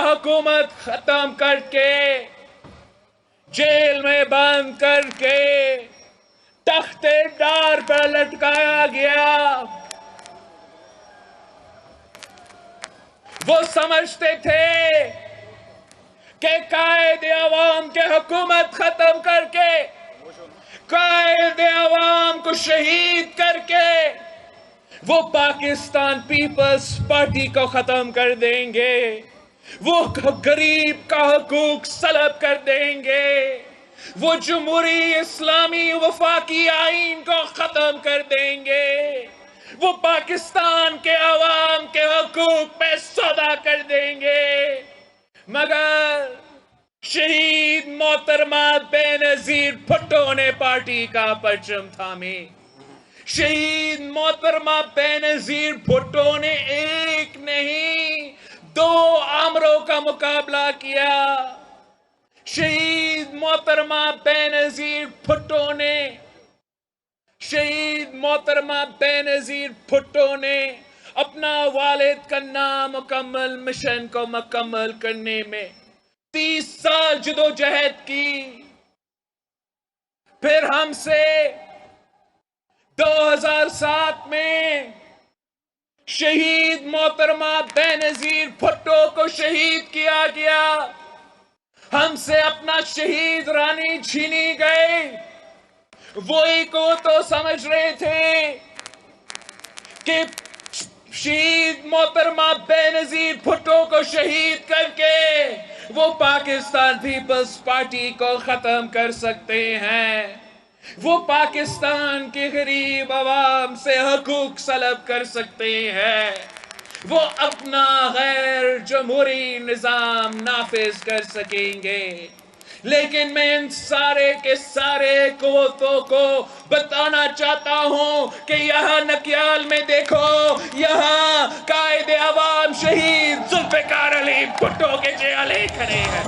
حکومت ختم کر کے جیل میں بند کر کے تختے ڈار پر لٹکایا گیا. وہ سمجھتے تھے کہ قائد عوام کے حکومت ختم کر کے قائد عوام کو شہید کر کے وہ پاکستان پیپلز پارٹی کو ختم کر دیں گے, وہ غریب کا حقوق سلب کر دیں گے, وہ جمہوری اسلامی وفاقی آئین کو ختم کر دیں گے, وہ پاکستان کے عوام کے حقوق پہ سودا کر دیں گے. مگر شہید محترمہ بے نظیر بھٹو نے پارٹی کا پرچم تھامے. شہید محترمہ بے نظیر بھٹو نے ایک نہیں 2 آمروں کا مقابلہ کیا. شہید محترمہ بے نظیر بھٹو نے اپنا والد کا نامکمل مشن کو مکمل کرنے میں 30 سال جدوجہد کی. پھر ہم سے 2007 میں شہید محترمہ بے نظیر بھٹو کو شہید کیا گیا. ہم سے اپنا شہید رانی چھینی گئے. وہی کو تو سمجھ رہے تھے کہ شہید محترمہ بے نظیر بھٹو کو شہید کر کے وہ پاکستان پیپلز پارٹی کو ختم کر سکتے ہیں, وہ پاکستان کے غریب عوام سے حقوق سلب کر سکتے ہیں, وہ اپنا غیر جمہوری نظام نافذ کر سکیں گے. لیکن میں ان سارے کے سارے قوتوں کو بتانا چاہتا ہوں کہ یہاں نکیال میں دیکھو, یہاں قائد عوام شہید ذوالفقار علی بھٹو کے جیالے کھڑے ہیں.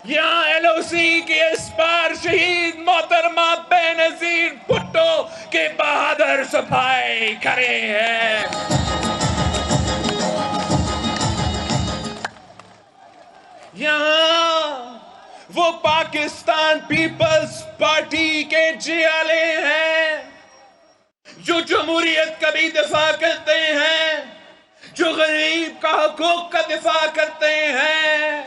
یہاں ایل او سی کے اس پار شہید محترمہ بے نظیر بھٹو کے بہادر سپاہی کھڑے ہیں. یہاں وہ پاکستان پیپلز پارٹی کے جیالے ہیں جو جمہوریت کا بھی دفاع کرتے ہیں, جو غریب کا حقوق کا دفاع کرتے ہیں,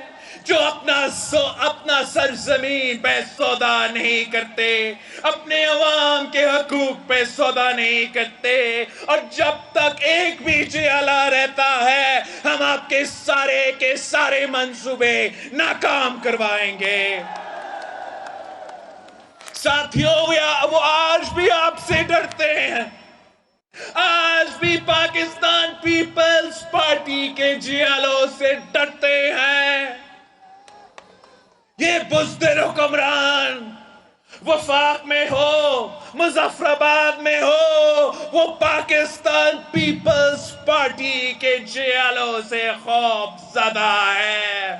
جو اپنا سرزمین پہ سودا نہیں کرتے, اپنے عوام کے حقوق پہ سودا نہیں کرتے. اور جب تک ایک بھی جیالہ رہتا ہے ہم آپ کے سارے منصوبے ناکام کروائیں گے. ساتھیوں, وہ آج بھی آپ سے ڈرتے ہیں, آج بھی پاکستان پیپلز پارٹی کے جیالوں سے ڈرتے ہیں. یہ بزدل حکمران وفاق میں ہو, مظفر آباد میں ہو, وہ پاکستان پیپلز پارٹی کے جیالوں سے خوف زدہ ہے.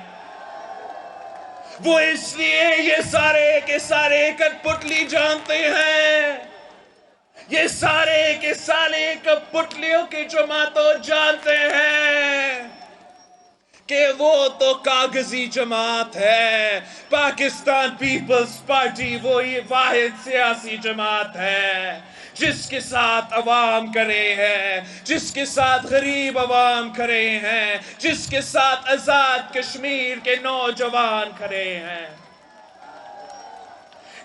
وہ اس لیے یہ سارے کے سارے کٹپٹلی جانتے ہیں, یہ سارے کے سارے کٹپٹلیوں کی جماعتوں جانتے ہیں کہ وہ تو کاغذی جماعت ہے. پاکستان پیپلز پارٹی وہی واحد سیاسی جماعت ہے جس کے ساتھ عوام کھڑے ہیں, جس کے ساتھ غریب عوام کھڑے ہیں, جس کے ساتھ آزاد کشمیر کے نوجوان کھڑے ہیں.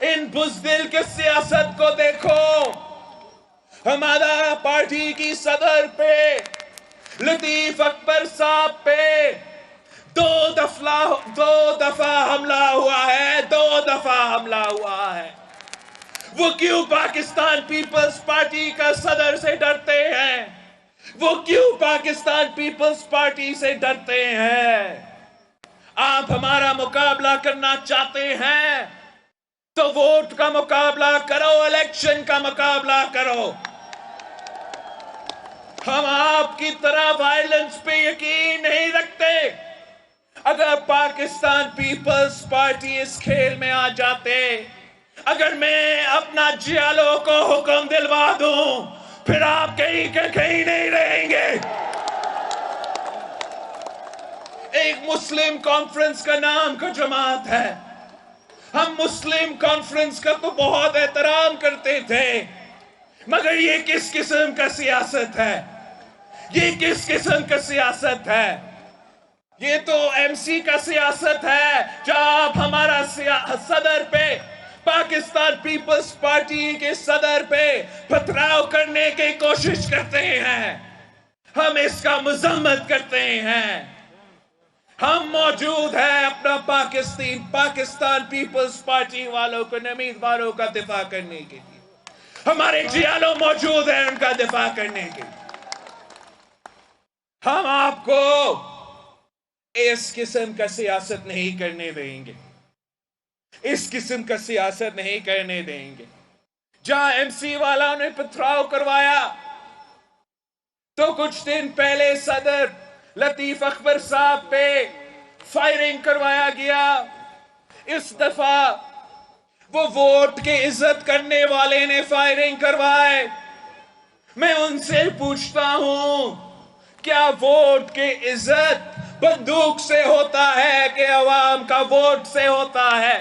ان بزدل کے سیاست کو دیکھو. ہمارا پارٹی کی صدر پہ, لطیف اکبر صاحب پہ 2 دفعہ حملہ ہوا ہے, 2 دفعہ حملہ ہوا ہے. وہ کیوں پاکستان پیپلز پارٹی کا صدر سے ڈرتے ہیں؟ وہ کیوں پاکستان پیپلز پارٹی سے ڈرتے ہیں؟ آپ ہمارا مقابلہ کرنا چاہتے ہیں تو ووٹ کا مقابلہ کرو, الیکشن کا مقابلہ کرو. ہم آپ کی طرح وائلنس پہ یقین نہیں رکھتے. اگر پاکستان پیپلز پارٹی اس کھیل میں آ جاتے, اگر میں اپنا جیالوں کو حکم دلوا دوں, پھر آپ کہیں نہیں رہیں گے. ایک مسلم کانفرنس کا نام کا جماعت ہے. ہم مسلم کانفرنس کا تو بہت احترام کرتے تھے، مگر یہ کس قسم کا سیاست ہے؟ یہ کس قسم کا سیاست ہے؟ یہ تو ایم سی کا سیاست ہے. جب آپ ہمارا صدر پہ، پاکستان پیپلز پارٹی کے صدر پہ پتھراؤ کرنے کی کوشش کرتے ہیں، ہم اس کا مذمت کرتے ہیں. ہم موجود ہیں اپنا پاکستان پیپلز پارٹی والوں کو، امیدواروں کا دفاع کرنے کے لیے. ہمارے جیالو موجود ہیں ان کا دفاع کرنے کے لیے. ہم آپ کو اس قسم کا سیاست نہیں کرنے دیں گے. اس قسم کا سیاست نہیں کرنے دیں گے. جہاں ایم سی والوں نے پتھراؤ کروایا تو کچھ دن پہلے صدر لطیف اکبر صاحب پہ فائرنگ کروایا گیا. اس دفعہ وہ ووٹ کی عزت کرنے والے نے فائرنگ کروائے. میں ان سے پوچھتا ہوں، کیا ووٹ کی عزت بندوق سے ہوتا ہے کہ عوام کا ووٹ سے ہوتا ہے؟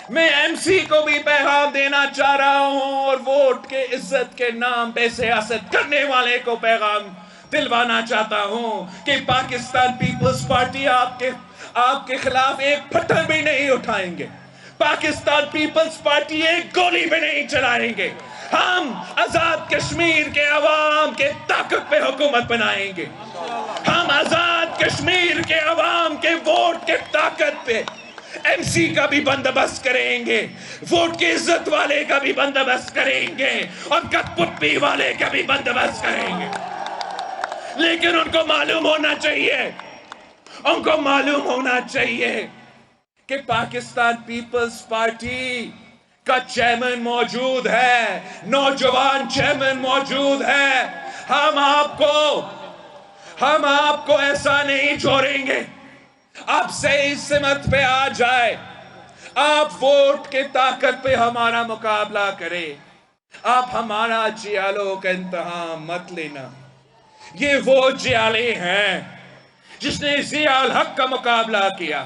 میں ایم سی کو بھی پیغام دینا چاہ رہا ہوں اور ووٹ کے عزت کے نام پہ سیاست کرنے والے کو پیغام دلوانا چاہتا ہوں کہ پاکستان پیپلز پارٹی آپ کے خلاف ایک پتھر بھی نہیں اٹھائیں گے. پاکستان پیپلز پارٹی ایک گولی بھی نہیں چلائیں گے. ہم آزاد کشمیر کے عوام کے طاقت پہ حکومت بنائیں گے. ہم آزاد کشمیر کے عوام کے ووٹ کے طاقت پہ ایم سی کا بھی بندوبست کریں گے، ووٹ کی عزت والے کا بھی بندوبست کریں گے، اور کٹ پٹی والے کا بھی بندوبست کریں گے. لیکن ان کو معلوم ہونا چاہیے کہ پاکستان پیپلز پارٹی کا چیئرمین موجود ہے، نوجوان چیئرمین موجود ہے. ہم آپ کو ایسا نہیں چھوڑیں گے. آپ صحیح سمت پہ آ جائے، آپ ووٹ کے طاقت پہ ہمارا مقابلہ کریں. آپ ہمارا جیالوں کا امتحان مت لینا. یہ وہ جیالے ہیں جس نے ضیاء الحق کا مقابلہ کیا.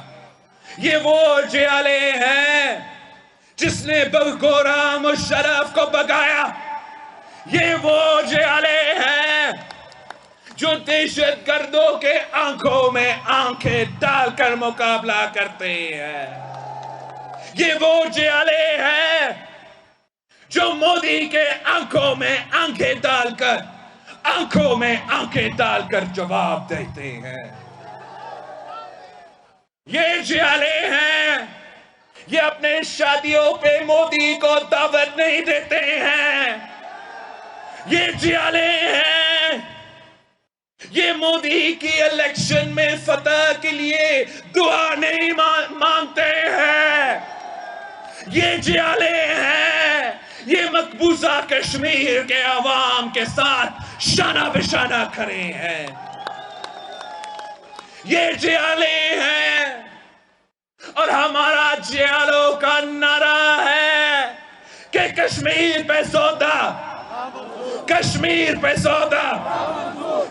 یہ وہ جیالے ہیں جس نے بلگورا مشرف کو بگایا. یہ وہ جیالے ہیں جو دہشت گردوں کے آنکھوں میں آنکھیں ڈال کر مقابلہ کرتے ہیں. یہ وہ جیالے ہیں جو مودی کے آنکھوں میں آنکھیں ڈال کر جواب دیتے ہیں. یہ جیالے ہیں، یہ اپنے شادیوں پہ مودی کو دعوت نہیں دیتے ہیں. یہ جیالے ہیں، یہ مودی کی الیکشن میں فتح کے لیے دعا نہیں مانگتے ہیں. یہ جیالے ہیں، یہ مقبوضہ کشمیر کے عوام کے ساتھ شانہ بشانہ کھڑے ہیں. یہ جیالے ہیں، اور ہمارا جیالوں کا نعرہ ہے کہ کشمیر پہ سودا، کشمیر پہ سودا،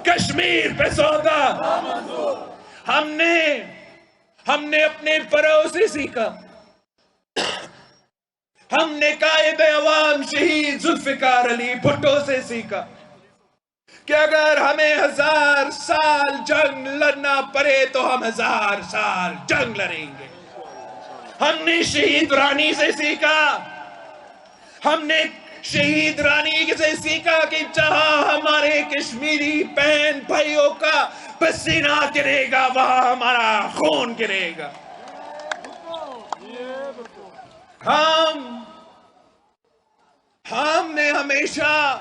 کشمیر پہ سودا. ہم نے اپنے بڑوں سے سیکھا. ہم نے قائد عوام شہید ذوالفقار علی بھٹو سے سیکھا کہ اگر ہمیں 1000 سال جنگ لڑنا پڑے تو ہم 1000 سال جنگ لڑیں گے. ہم نے شہید رانی سے سیکھا. ہم نے شہید رانی سے سیکھا کہ جہاں ہمارے کشمیری بہن بھائیوں کا پسینہ گرے گا وہاں ہمارا خون گرے گا. ہم نے ہمیشہ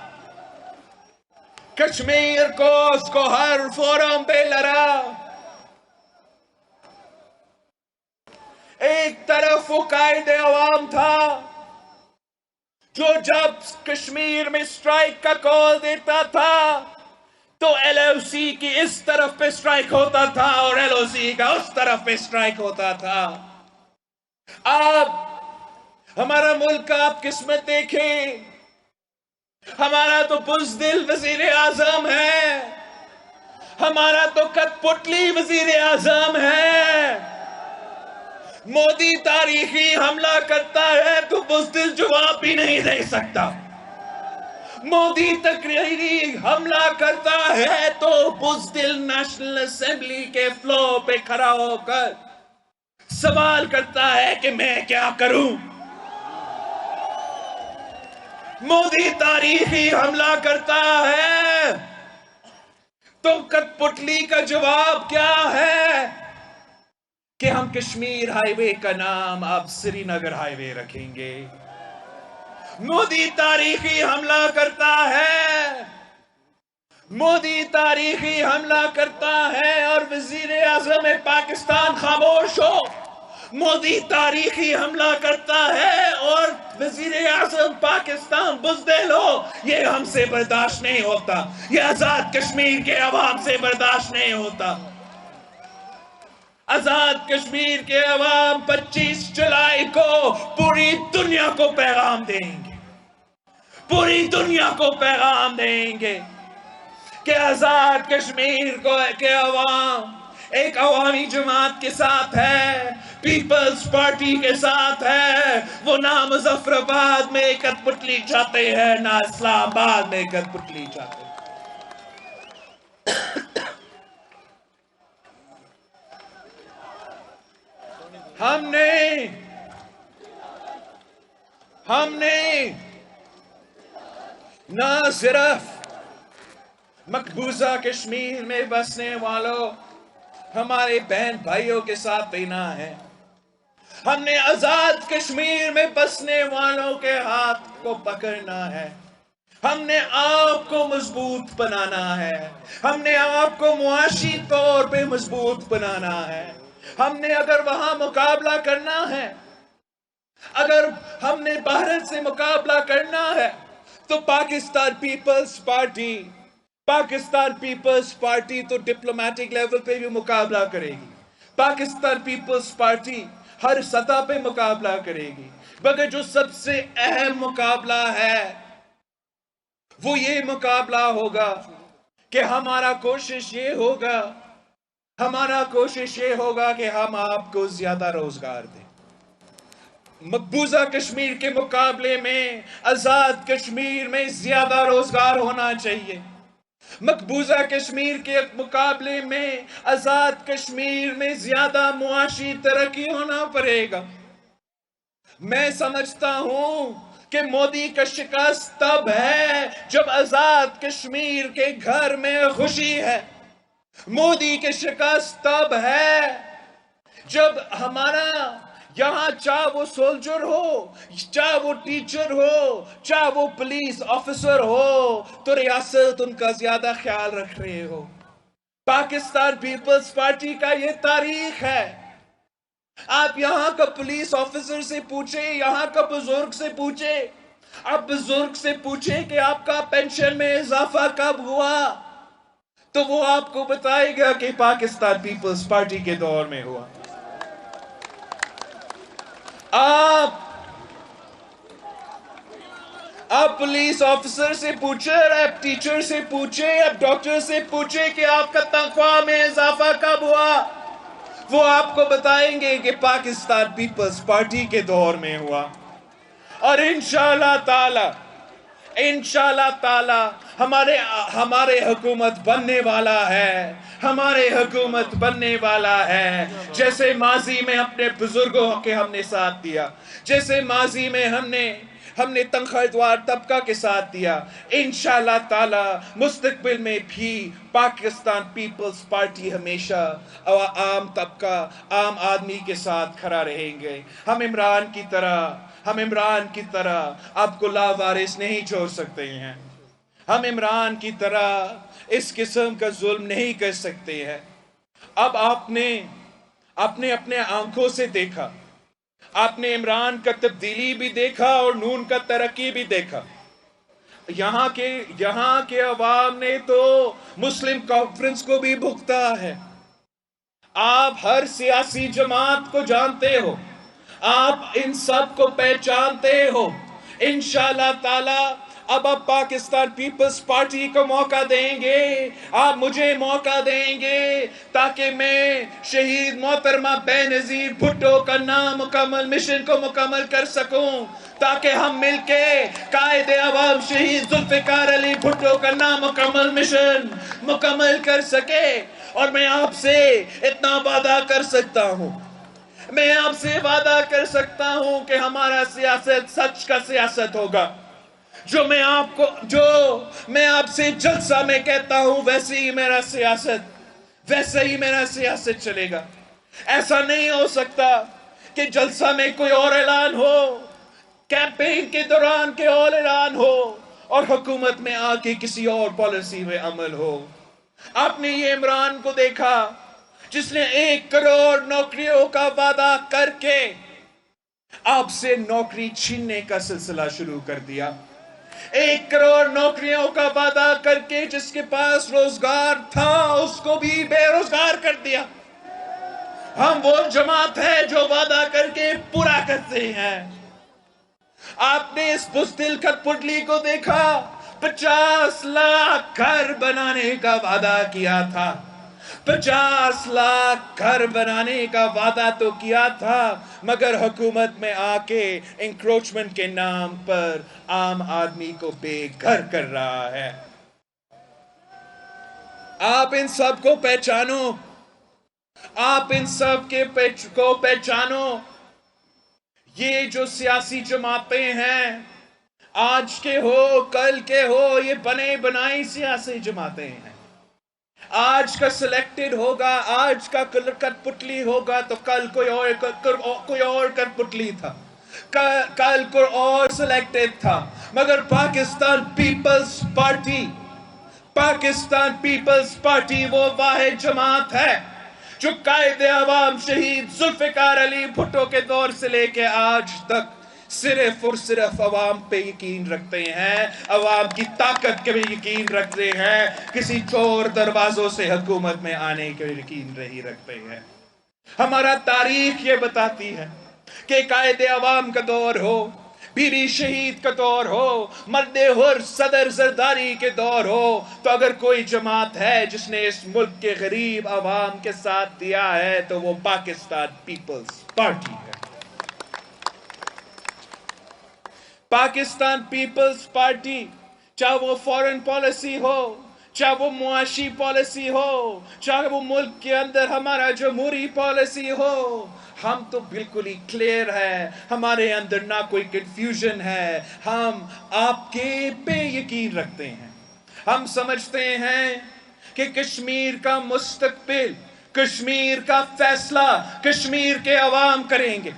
کشمیر کو اس کو ہر فورم پہ لڑا. ایک طرف وہ قائد عوام تھا جو جب کشمیر میں سٹرائک کا کال دیتا تھا تو ایل او سی کی اس طرف پہ سٹرائک ہوتا تھا اور ایل او سی کا اس طرف پہ سٹرائک ہوتا تھا. ہمارا ملک آپ قسمت دیکھیں، ہمارا تو بزدل وزیر اعظم ہے. ہمارا تو کٹپٹلی وزیر اعظم ہے. مودی تاریخی حملہ کرتا ہے تو بزدل جواب بھی نہیں دے سکتا. مودی تقریری حملہ کرتا ہے تو بزدل نیشنل اسمبلی کے فلور پہ کھڑا ہو کر سوال کرتا ہے کہ میں کیا کروں. مودی تاریخی حملہ کرتا ہے تو کٹپٹلی کا جواب کیا ہے کہ ہم کشمیر ہائی وے کا نام اب سری نگر ہائی وے رکھیں گے. مودی تاریخی حملہ کرتا ہے. مودی تاریخی حملہ کرتا ہے اور وزیر اعظم پاکستان خاموش ہو. مودی تاریخی حملہ کرتا ہے اور وزیر اعظم پاکستان بزدل ہو. یہ ہم سے برداشت نہیں ہوتا. یہ آزاد کشمیر کے عوام سے برداشت نہیں ہوتا. آزاد کشمیر کے عوام 25 جولائی کو پوری دنیا کو پیغام دیں گے. پوری دنیا کو پیغام دیں گے کہ آزاد کشمیر کے عوام ایک عوامی جماعت کے ساتھ ہے، پیپلز پارٹی کے ساتھ ہے. وہ نہ مظفر آباد میں کٹپٹلی چاہتے ہیں نہ اسلام آباد میں کٹپٹلی چاہتے ہیں. ہم نے نہ صرف مقبوضہ کشمیر میں بسنے والوں ہمارے بہن بھائیوں کے ساتھ دینا ہے، ہم نے آزاد کشمیر میں بسنے والوں کے ہاتھ کو پکڑنا ہے. ہم نے آپ کو مضبوط بنانا ہے. ہم نے آپ کو معاشی طور پہ مضبوط بنانا ہے. ہم نے اگر وہاں مقابلہ کرنا ہے، اگر ہم نے بھارت سے مقابلہ کرنا ہے تو پاکستان پیپلز پارٹی تو ڈپلومیٹک لیول پہ بھی مقابلہ کرے گی. پاکستان پیپلز پارٹی ہر سطح پہ مقابلہ کرے گی. مگر جو سب سے اہم مقابلہ ہے وہ یہ مقابلہ ہوگا کہ ہمارا کوشش یہ ہوگا کہ ہم آپ کو زیادہ روزگار دیں. مقبوضہ کشمیر کے مقابلے میں آزاد کشمیر میں زیادہ روزگار ہونا چاہیے. مقبوضہ کشمیر کے مقابلے میں آزاد کشمیر میں زیادہ معاشی ترقی ہونا پڑے گا. میں سمجھتا ہوں کہ مودی کا شکست تب ہے جب آزاد کشمیر کے گھر میں خوشی ہے. مودی کی شکست تب ہے جب ہمارا یہاں چاہے وہ سولجر ہو، چاہے وہ ٹیچر ہو، چاہے وہ پولیس آفیسر ہو، تو ریاست ان کا زیادہ خیال رکھ رہے ہو. پاکستان پیپلز پارٹی کا یہ تاریخ ہے. آپ یہاں کا پولیس آفیسر سے پوچھیں، یہاں کا بزرگ سے پوچھیں. آپ بزرگ سے پوچھیں کہ آپ کا پینشن میں اضافہ کب ہوا، تو وہ آپ کو بتائے گا کہ پاکستان پیپلز پارٹی کے دور میں ہوا. آپ پولیس آفیسر سے پوچھیں، آپ ٹیچر سے پوچھیں، آپ ڈاکٹر سے پوچھیں کہ آپ کا تنخواہ میں اضافہ کب ہوا، وہ آپ کو بتائیں گے کہ پاکستان پیپلز پارٹی کے دور میں ہوا. اور انشاءاللہ تعالی ہمارے حکومت بننے والا ہے. جیسے ماضی میں اپنے بزرگوں کے ہم نے ساتھ دیا، جیسے ماضی میں ہم نے تنخواہ دار طبقہ کے ساتھ دیا، انشاءاللہ تعالی مستقبل میں بھی پاکستان پیپلز پارٹی ہمیشہ عام طبقہ، عام آدمی کے ساتھ کھڑا رہیں گے. ہم عمران کی طرح آپ کو لاوارث نہیں چھوڑ سکتے ہیں. ہم عمران کی طرح اس قسم کا ظلم نہیں کر سکتے ہیں. اب آپ نے اپنے آنکھوں سے دیکھا، آپ نے عمران کا تبدیلی بھی دیکھا اور نون کا ترقی بھی دیکھا. یہاں کے عوام نے تو مسلم کانفرنس کو بھی بھگتا ہے. آپ ہر سیاسی جماعت کو جانتے ہو، آپ ان سب کو پہچانتے ہو. انشاءاللہ تعالی اب آپ پاکستان پیپلز پارٹی کو موقع دیں گے، آپ مجھے موقع دیں گے تاکہ میں شہید محترمہ بے نظیر بھٹو کا نامکمل مشن کو مکمل کر سکوں، تاکہ ہم مل کے قائد عوام شہید ذوالفقار علی بھٹو کا نامکمل مشن مکمل کر سکے۔ اور میں آپ سے اتنا وعدہ کر سکتا ہوں، میں آپ سے وعدہ کر سکتا ہوں کہ ہمارا سیاست سچ کا سیاست ہوگا۔ جو میں آپ سے جلسہ میں کہتا ہوں ویسے ہی میرا سیاست چلے گا۔ ایسا نہیں ہو سکتا کہ جلسہ میں کوئی اور اعلان ہو، کیمپین کے دوران کے اور اعلان ہو، اور حکومت میں آ کے کسی اور پالیسی میں عمل ہو۔ آپ نے یہ عمران کو دیکھا جس نے 1 کروڑ نوکریوں کا وعدہ کر کے آپ سے نوکری چھیننے کا سلسلہ شروع کر دیا۔ 1 کروڑ نوکریوں کا وعدہ کر کے جس کے پاس روزگار تھا اس کو بھی بے روزگار کر دیا۔ ہم وہ جماعت ہے جو وعدہ کر کے پورا کرتے ہیں۔ آپ نے اس بزدل کٹ پتلی کو دیکھا، 50 لاکھ گھر بنانے کا وعدہ کیا تھا، 50 لاکھ گھر بنانے کا وعدہ تو کیا تھا، مگر حکومت میں آ کے انکروچمنٹ کے نام پر عام آدمی کو بے گھر کر رہا ہے۔ آپ ان سب کو پہچانو، آپ ان سب کو پہچانو۔ یہ جو سیاسی جماعتیں ہیں، آج کے ہو کل کے ہو، یہ بنے بنائی سیاسی جماعتیں ہیں۔ آج کا سلیکٹڈ ہوگا، آج کا کٹ پتلی ہوگا تو کل کوئی اور کٹ پتلی تھا، کل کوئی اور سلیکٹڈ تھا، مگر پاکستان پیپلز پارٹی وہ واحد جماعت ہے جو قائد عوام شہید ذوالفقار علی بھٹو کے دور سے لے کے آج تک صرف اور صرف عوام پہ یقین رکھتے ہیں، عوام کی طاقت پہ یقین رکھتے ہیں، کسی چور دروازوں سے حکومت میں آنے کے یقین نہیں رکھتے ہیں۔ ہمارا تاریخ یہ بتاتی ہے کہ قائد عوام کا دور ہو، بیری شہید کا دور ہو، مرد حر صدر زرداری کے دور ہو، تو اگر کوئی جماعت ہے جس نے اس ملک کے غریب عوام کے ساتھ دیا ہے تو وہ پاکستان پیپلز پارٹی ہے۔ پاکستان پیپلز پارٹی، چاہے وہ فورن پالیسی ہو، چاہے وہ معاشی پالیسی ہو، چاہے وہ ملک کے اندر ہمارا جمہوری پالیسی ہو، ہم تو بالکل ہی کلیئر ہے، ہمارے اندر نہ کوئی کنفیوژن ہے۔ ہم آپ کے پہ یقین رکھتے ہیں۔ ہم سمجھتے ہیں کہ کشمیر کا مستقبل، کشمیر کا فیصلہ کشمیر کے عوام کریں گے۔